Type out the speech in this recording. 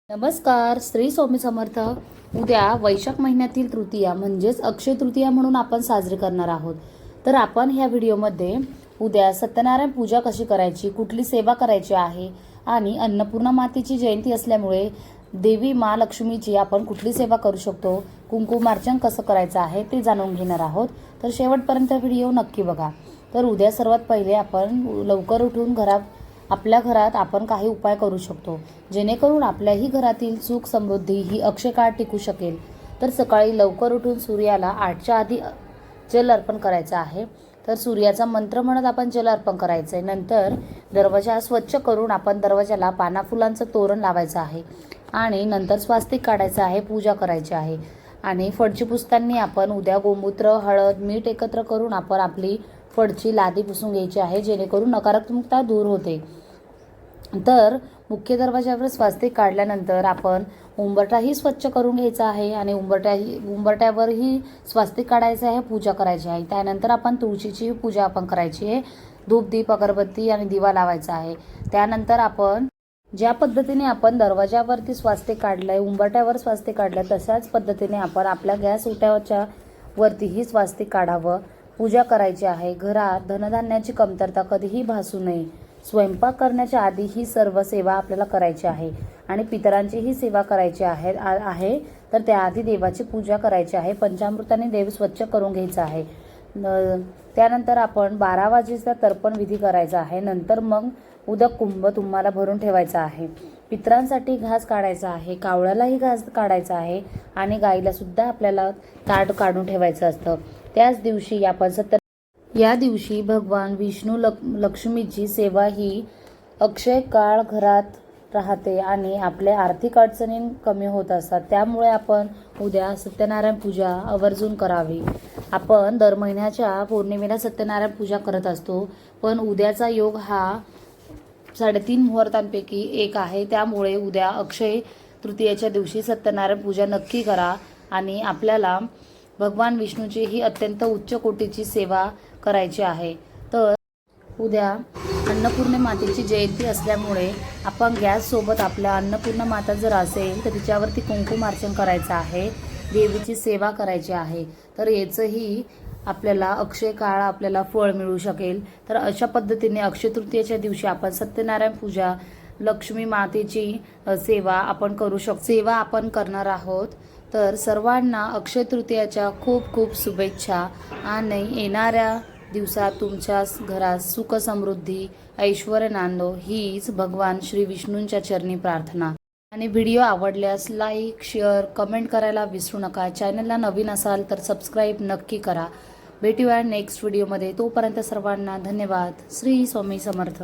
नमस्कार. श्री स्वामी समर्थ. उद्या वैशाख महिन्यातील तृतीया म्हणजेच अक्षय तृतीया म्हणून आपण साजरी करणार आहोत. तर आपण ह्या व्हिडिओमध्ये उद्या सत्यनारायण पूजा कशी करायची, कुठली सेवा करायची आहे आणि अन्नपूर्णा मातेची जयंती असल्यामुळे देवी महालक्ष्मीची आपण कुठली सेवा करू शकतो, कुंकुमार्चन कसं करायचं आहे ते जाणून घेणार आहोत. तर शेवटपर्यंत व्हिडिओ नक्की बघा. तर उद्या सर्वात पहिले आपण लवकर उठून आपल्या घरात आपण काही उपाय करू शकतो जेणेकरून आपल्याही घरातील सुख समृद्धी ही अक्षयकाळ टिकू शकेल. तर सकाळी लवकर उठून सूर्याला 8च्या आधी जल अर्पण करायचं आहे. तर सूर्याचा मंत्र म्हणत आपण जल अर्पण करायचं आहे. नंतर दरवाजा स्वच्छ करून आपण दरवाजाला पाना फुलांचं तोरण लावायचं आहे आणि नंतर स्वास्तिक काढायचं आहे, पूजा करायची आहे. आणि फडची पुसताना आपण उद्या गोमूत्र, हळद, मीठ एकत्र करून आपण आपली फडची लादी पुसून घ्यायची आहे जेणेकरून नकारात्मकता दूर होते. तर मुख्य दरवाजावर स्वास्तिक काढल्यानंतर आपण उंबरठाही स्वच्छ करून घ्यायचा आहे आणि उंबरट्यावरही स्वास्तिक काढायचं आहे, पूजा करायची आहे. त्यानंतर आपण तुळशीची पूजा आपण करायची आहे. धूप, दीप, अगरबत्ती आणि दिवा लावायचा आहे. त्यानंतर आपण ज्या पद्धतीने आपण दरवाजावरती स्वास्तिक काढलंय, उंबरट्यावर स्वास्तिक काढलंय, तशाच पद्धतीने आपण आपल्या गॅस ओट्याच्या वरतीही स्वास्तिक काढावं, पूजा करायची आहे. घरात धनधान्याची कमतरता कधीही भासू नये. स्वयंपाक करण्याच्या आधी ही सर्व सेवा आपल्याला करायची आहे आणि पितरांचीही सेवा करायची आहे. तर त्याआधी देवाची पूजा करायची आहे. पंचामृताने देव स्वच्छ करून घ्यायचा आहे. त्यानंतर आपण 12 वाजेचा तर्पण विधी करायचा आहे. नंतर मग उदक कुंभ तुम्हाला भरून ठेवायचा आहे. पितरांसाठी घास काढायचा आहे, कावळ्यालाही घास काढायचा आहे आणि गाईला सुद्धा आपल्याला ताट काढून ठेवायचं असतं. त्याच दिवशी या दिवशी भगवान विष्णू लक्ष्मीची सेवा ही अक्षय काळ घरात राहते आणि आपल्या आर्थिक अडचणी कमी होत असतात. त्यामुळे आपण उद्या सत्यनारायण पूजा आवर्जून करावी. आपण दर महिन्याच्या पौर्णिमेला सत्यनारायण पूजा करत असतो, पण उद्याचा योग हा 3.5 मुहूर्तांपैकी एक आहे. त्यामुळे उद्या अक्षय तृतीयेच्या दिवशी सत्यनारायण पूजा नक्की करा आणि आपल्याला भगवान विष्णूची ही अत्यंत उच्च कोटीची सेवा करायची आहे. तर उद्या अन्नपूर्णा मातेची जयंती असल्यामुळे आपण गॅससोबत आपल्या अन्नपूर्णा माता जर असेल तर तिच्यावरती कुंकुमार्चन करायचं आहे, देवीची सेवा करायची आहे. तर याचंही आपल्याला अक्षय काळ आपल्याला फळ मिळू शकेल. तर अशा पद्धतीने अक्षय तृतीयेच्या दिवशी आपण सत्यनारायण पूजा, लक्ष्मी मातेची सेवा आपण करणार आहोत. तर सर्वांना अक्षय तृतीयाच्या खूप खूप शुभेच्छा आणि येणाऱ्या दिवसात तुमच्या घरात सुख समृद्धी, ऐश्वर्य नांदो हीच भगवान श्री विष्णूंच्या चरणी प्रार्थना. आणि व्हिडिओ आवडल्यास लाईक, शेअर, कमेंट करायला विसरू नका. चॅनलला नवीन असाल तर सबस्क्राईब नक्की करा. भेटूया नेक्स्ट व्हिडिओमध्ये. तोपर्यंत सर्वांना धन्यवाद. श्री स्वामी समर्थ.